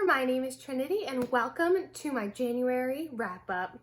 my name is Trinity and welcome to my January wrap-up.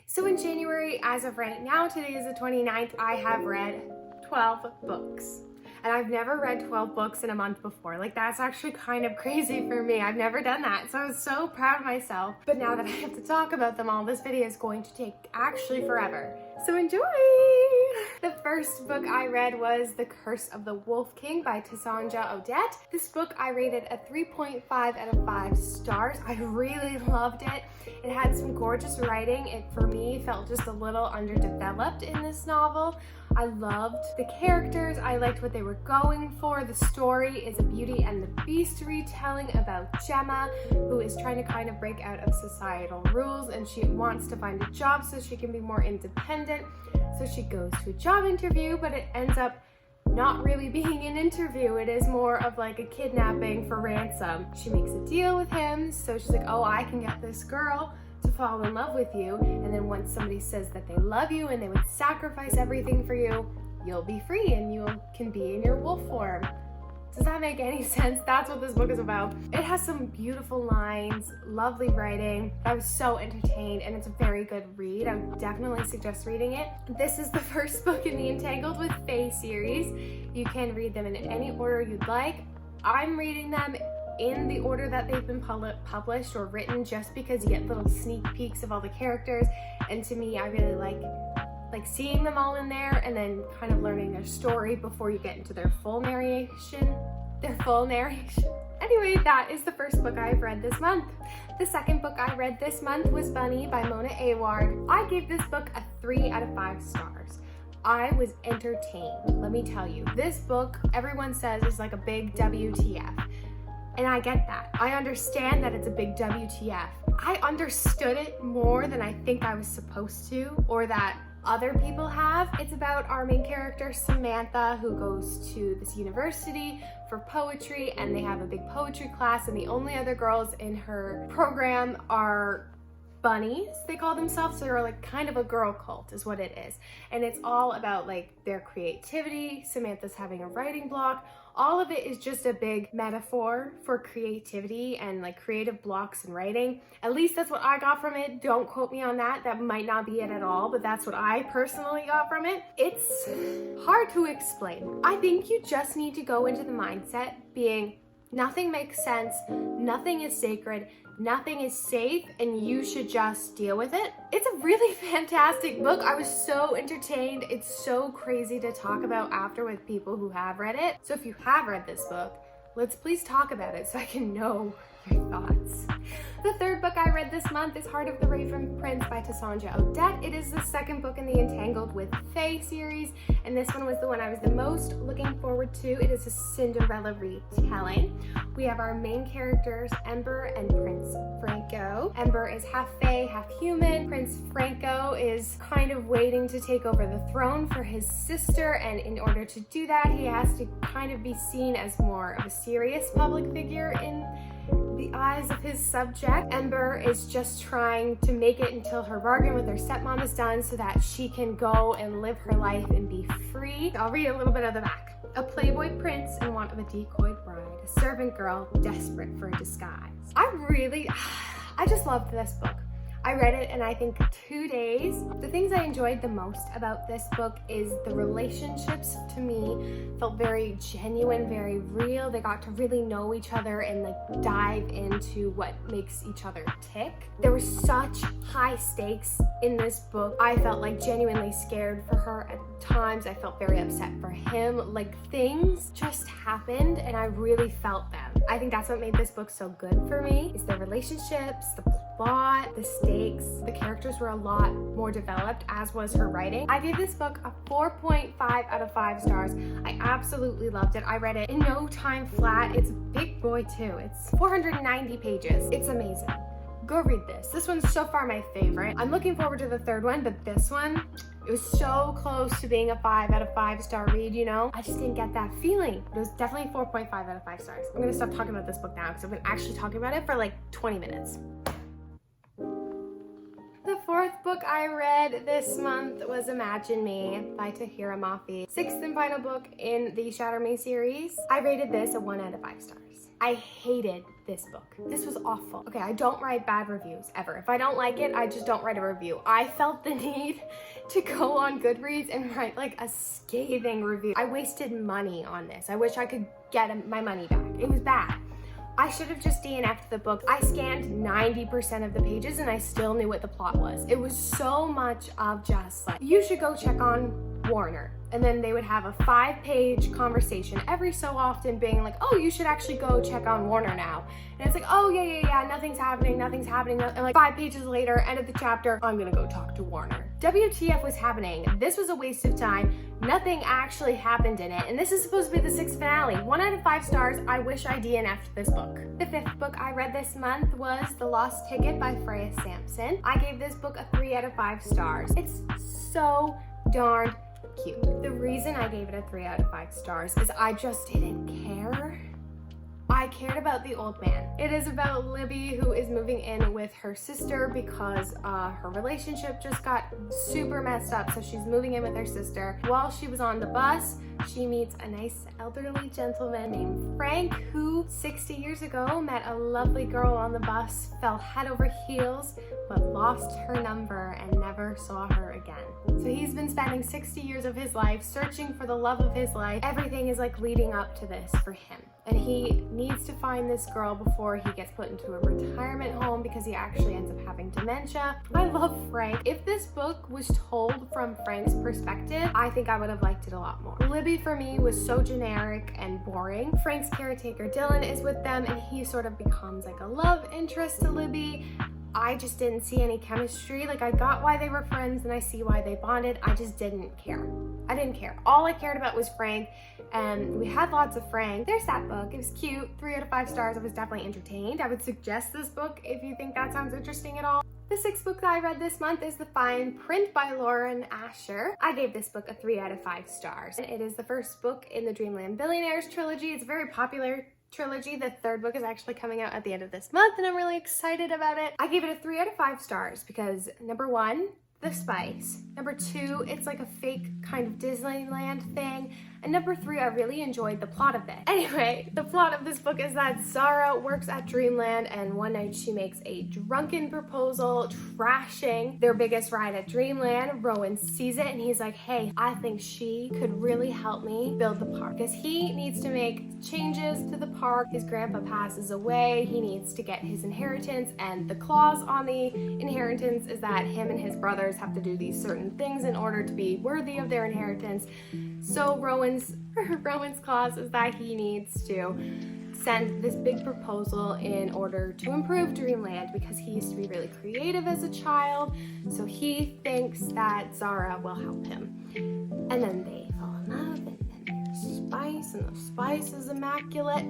So in January, as of right now, today is the 29th, I have read 12 books. And I've never read 12 books in a month before. Like, that's actually kind of crazy for me. I've never done that, so I was so proud of myself. But now that I have to talk about them all, this video is going to take actually forever. So enjoy! The first book I read was The Curse of the Wolf King by Cassandra Odette. This book I rated a 3.5 out of 5 stars. I really loved it. It had some gorgeous writing. It, for me, felt just a little underdeveloped in this novel. I loved the characters. I liked what they were going for. The story is a Beauty and the Beast retelling about Gemma, who is trying to kind of break out of societal rules, and she wants to find a job so she can be more independent. So she goes to a job interview, but it ends up not really being an interview. It is more of like a kidnapping for ransom. She makes a deal with him, so she's like, oh, I can get this girl to fall in love with you, and then once somebody says that they love you and they would sacrifice everything for you, you'll be free and you can be in your wolf form. Does that make any sense? That's what this book is about. It has some beautiful lines, lovely writing. I was so entertained, and it's a very good read. I would definitely suggest reading it. This is the first book in the Entangled with Fae series. You can read them in any order you'd like. I'm reading them in the order that they've been published or written, just because you get little sneak peeks of all the characters, and to me, I really like seeing them all in there and then kind of learning their story before you get into their full narration. Anyway, that is the first book I've read this month. The second book I read this month was Bunny by Mona Award. I gave this book a 3 out of 5 stars. I was entertained, let me tell you. This book, everyone says, is like a big WTF. And I get that. I understand that it's a big WTF. I understood it more than I think I was supposed to, or that other people have. It's about our main character, Samantha, who goes to this university for poetry, and they have a big poetry class, and the only other girls in her program are bunnies, they call themselves. So they're like kind of a girl cult is what it is. And it's all about like their creativity. Samantha's having a writing block. All of it is just a big metaphor for creativity and like creative blocks in writing. At least that's what I got from it. Don't quote me on that. That might not be it at all, but that's what I personally got from it. It's hard to explain. I think you just need to go into the mindset being nothing makes sense, nothing is sacred, nothing is safe, and you should just deal with it. It's a really fantastic book. I was so entertained. It's so crazy to talk about after with people who have read it. So if you have read this book, let's please talk about it so I can know your thoughts. The third book I read this month is Heart of the Raven Prince by Cassandra Odette. It is the second book in the Entangled with Fae series, and this one was the one I was the most looking forward to. It is a Cinderella retelling. We have our main characters, Ember and Prince Franco. Ember is half Fae, half human. Prince Franco is kind of waiting to take over the throne for his sister, and in order to do that, he has to kind of be seen as more of a serious public figure in the eyes of his subject. Ember is just trying to make it until her bargain with her stepmom is done so that she can go and live her life and be free. I'll read a little bit of the back. A playboy prince in want of a decoy bride, a servant girl desperate for a disguise. I just loved this book. I read it in I think 2 days. The things I enjoyed the most about this book is the relationships, to me, felt very genuine, very real. They got to really know each other and like dive into what makes each other tick. There were such high stakes in this book. I felt like genuinely scared for her at times. I felt very upset for him. Like things just happened and I really felt them. I think that's what made this book so good for me, is the relationships, the plot, the stakes. The characters were a lot more developed, as was her writing. I gave this book a 4.5 out of 5 stars. I absolutely loved it. I read it in no time flat. It's a big boy too. It's 490 pages. It's amazing. Go read this. This one's so far my favorite. I'm looking forward to the third one, but this one, it was so close to being a 5 out of 5 star read, you know? I just didn't get that feeling. It was definitely 4.5 out of 5 stars. I'm gonna stop talking about this book now because I've been actually talking about it for like 20 minutes. The fourth book I read this month was Imagine Me by Tahereh Mafi. Sixth and final book in the Shatter Me series. I rated this a 1 out of 5 stars. I hated this book. This was awful. Okay, I don't write bad reviews ever. If I don't like it, I just don't write a review. I felt the need to go on Goodreads and write like a scathing review. I wasted money on this. I wish I could get my money back. It was bad. I should have just DNF'd the book. I scanned 90% of the pages and I still knew what the plot was. It was so much of just like, you should go check on Warner. And then they would have a 5-page conversation every so often being like, oh, you should actually go check on Warner now. And it's like, oh, yeah, nothing's happening. And like 5 pages later, end of the chapter, I'm gonna go talk to Warner. WTF was happening? This was a waste of time. Nothing actually happened in it. And this is supposed to be the 6th finale. 1 out of 5 stars. I wish I DNF'd this book. The 5th book I read this month was The Lost Ticket by Freya Sampson. I gave this book a 3 out of 5 stars. It's so darn cute. The reason I gave it a 3 out of 5 stars is I just didn't care. I cared about the old man. It is about Libby, who is moving in with her sister because her relationship just got super messed up, so she's moving in with her sister. While she was on the bus, she meets a nice elderly gentleman named Frank, who 60 years ago met a lovely girl on the bus, fell head over heels, but lost her number and never saw her again. So he's been spending 60 years of his life searching for the love of his life. Everything is like leading up to this for him. And he needs to find this girl before he gets put into a retirement home because he actually ends up having dementia. I love Frank. If this book was told from Frank's perspective, I think I would have liked it a lot more. Libby for me was so generic and boring. Frank's caretaker Dylan is with them and he sort of becomes like a love interest to Libby. I just didn't see any chemistry. Like, I got why they were friends and I see why they bonded. I just didn't care. I didn't care. All I cared about was Frank, and we had lots of Frank. There's that book. It was cute. 3 out of 5 stars. I was definitely entertained. I would suggest this book if you think that sounds interesting at all. The 6th book that I read this month is The Fine Print by Lauren Asher. I gave this book a 3 out of 5 stars. It is the first book in the Dreamland Billionaires trilogy. It's a very popular trilogy. The 3rd book is actually coming out at the end of this month and I'm really excited about it. I gave it a 3 out of 5 stars because number 1, the spice. Number 2, it's like a fake kind of Disneyland thing. And number 3, I really enjoyed the plot of it. Anyway, the plot of this book is that Zara works at Dreamland and one night she makes a drunken proposal, trashing their biggest ride at Dreamland. Rowan sees it and he's like, hey, I think she could really help me build the park because he needs to make changes to the park. His grandpa passes away. He needs to get his inheritance, and the clause on the inheritance is that him and his brothers have to do these certain things in order to be worthy of their inheritance. So Rowan's clause is that he needs to send this big proposal in order to improve Dreamland because he used to be really creative as a child. So he thinks that Zara will help him. And then they fall in love, and then there's spice, and the spice is immaculate.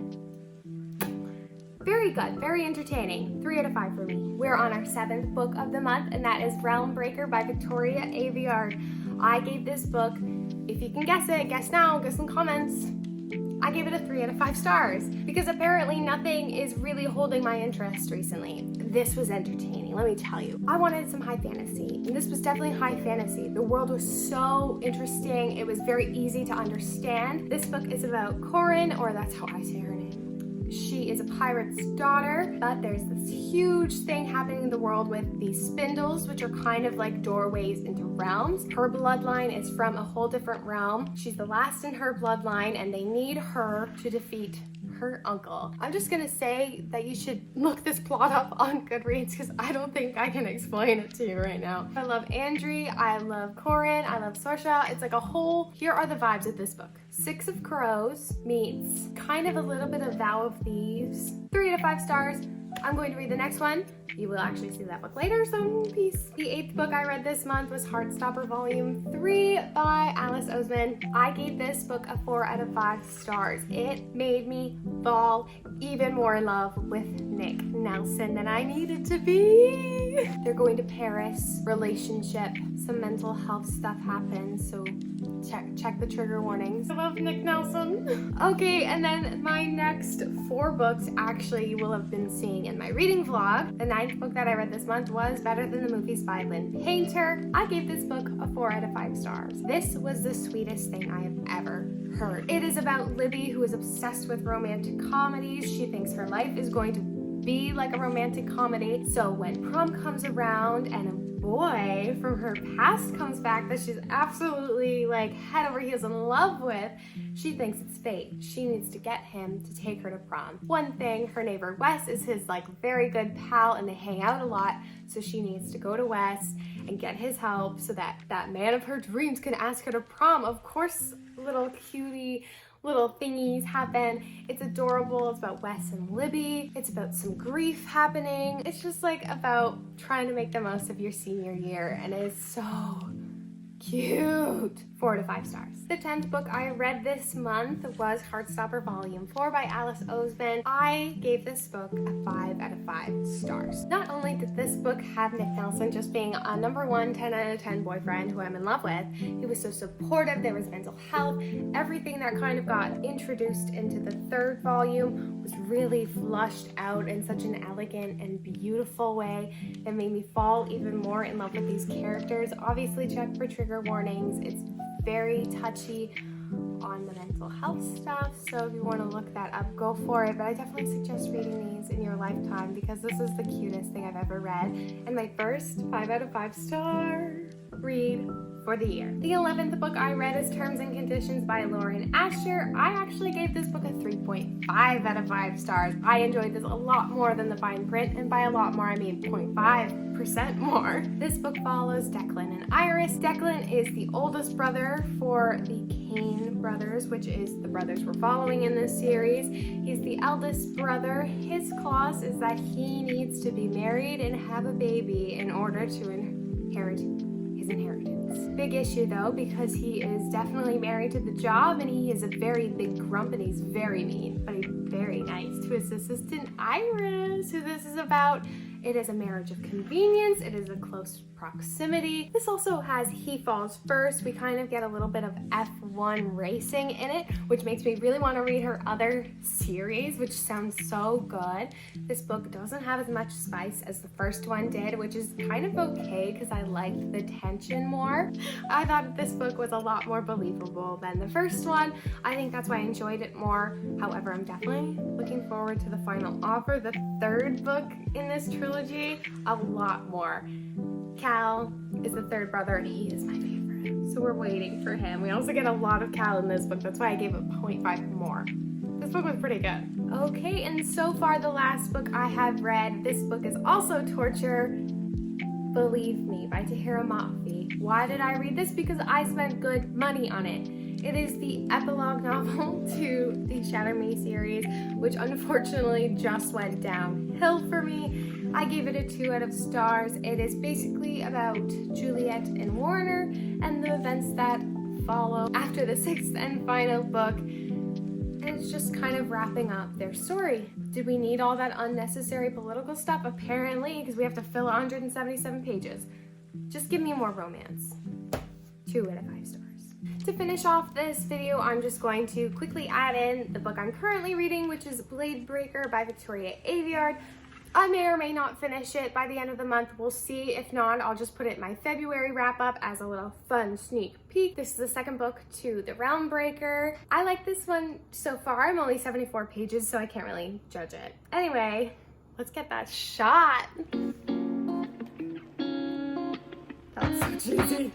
Very good, very entertaining. 3 out of 5 for me. We're on our 7th book of the month, and that is Realm Breaker by Victoria Aveyard. I gave this book, if you can guess it, guess now, guess in comments. I gave it a 3 out of 5 stars because apparently nothing is really holding my interest recently. This was entertaining, let me tell you. I wanted some high fantasy, and this was definitely high fantasy. The world was so interesting. It was very easy to understand. This book is about Corin, or that's how I say her name. She is a pirate's daughter, but there's this huge thing happening in the world with these spindles, which are kind of like doorways into realms. Her bloodline is from a whole different realm. She's the last in her bloodline, and they need her to defeat her uncle. I'm just gonna say that you should look this plot up on Goodreads because I don't think I can explain it to you right now. I love Andri, I love Corin, I love Sorsha. It's like a whole, here are the vibes of this book. 6 of Crows meets kind of a little bit of Vow of Thieves. 3 out of 5 stars. I'm going to read the next one. You will actually see that book later, so peace. The 8th book I read this month was Heartstopper Volume 3 by Alice Oseman. I gave this book a 4 out of 5 stars. It made me fall even more in love with Nick Nelson than I needed to be. They're going to Paris, relationship, some mental health stuff happens, so check the trigger warnings. I love Nick Nelson. Okay, and then my next 4 books actually you will have been seeing in my reading vlog, and ninth book that I read this month was Better Than the Movies by Lynn Painter. I gave this book a 4 out of 5 stars. This was the sweetest thing I have ever heard. It is about Libby, who is obsessed with romantic comedies. She thinks her life is going to be like a romantic comedy. So when prom comes around and a boy from her past comes back that she's absolutely like head over heels in love with, she thinks it's fate. She needs to get him to take her to prom. One thing, her neighbor Wes is his like very good pal and they hang out a lot, so she needs to go to Wes and get his help so that that man of her dreams can ask her to prom. Of course, little cutie little thingies happen. It's adorable. It's about Wes and Libby. It's about some grief happening. It's just like about trying to make the most of your senior year, and it is so cute. 4 out of 5 stars. The 10th book I read this month was Heartstopper Volume 4 by Alice Oseman. I gave this book a 5 out of 5 stars. Not only did this book have Nick Nelson just being a number 1 10 out of 10 boyfriend who I'm in love with, he was so supportive, there was mental health, everything that kind of got introduced into the 3rd volume was really flushed out in such an elegant and beautiful way that made me fall even more in love with these characters. Obviously check for trigger warnings. It's very touchy on the mental health stuff, so if you want to look that up, go for it. But I definitely suggest reading these in your lifetime because this is the cutest thing I've ever read, and my first 5 out of 5 star read for the year. The 11th book I read is Terms and Conditions by Lauren Asher. I actually gave this book a 3.5 out of 5 stars. I enjoyed this a lot more than the fine print, and by a lot more I mean 0.5% more. This book follows Declan and Iris. Declan is the oldest brother for the Kane brothers, which is the brothers we're following in this series. He's the eldest brother. His clause is that he needs to be married and have a baby in order to inherit his inheritance. Big issue though, because he is definitely married to the job and he is a very big grump and he's very mean, but he's very nice to his assistant Iris, who this is about. It is a marriage of convenience. It is a close proximity. This also has He Falls First. We kind of get a little bit of F1 racing in it, which makes me really want to read her other series, which sounds so good. This book doesn't have as much spice as the first one did, which is kind of okay because I liked the tension more. I thought this book was a lot more believable than the first one. I think that's why I enjoyed it more. However, I'm definitely looking forward to the final offer, the 3rd book in this trilogy, a lot more. Cal is the 3rd brother and he is my favorite, so we're waiting for him. We also get a lot of Cal in this book, that's why I gave it 0.5 more. This book was pretty good. Okay, and so far the last book I have read, this book is also torture, Believe Me by Tahereh Mafi. Why did I read this? Because I spent good money on it. It is the epilogue novel to the Shatter Me series, which unfortunately just went downhill for me. I gave it a 2 out of stars. It is basically about Juliet and Warner and the events that follow after the 6th and final book. And it's just kind of wrapping up their story. Did we need all that unnecessary political stuff? Apparently, because we have to fill 177 pages. Just give me more romance. 2 out of 5 stars. To finish off this video, I'm just going to quickly add in the book I'm currently reading, which is Blade Breaker by Victoria Aveyard. I may or may not finish it by the end of the month. We'll see. If not, I'll just put it in my February wrap up as a little fun sneak peek. This is the 2nd book to The Realm Breaker. I like this one so far. I'm only 74 pages, so I can't really judge it. Anyway, let's get that shot. That was so cheesy.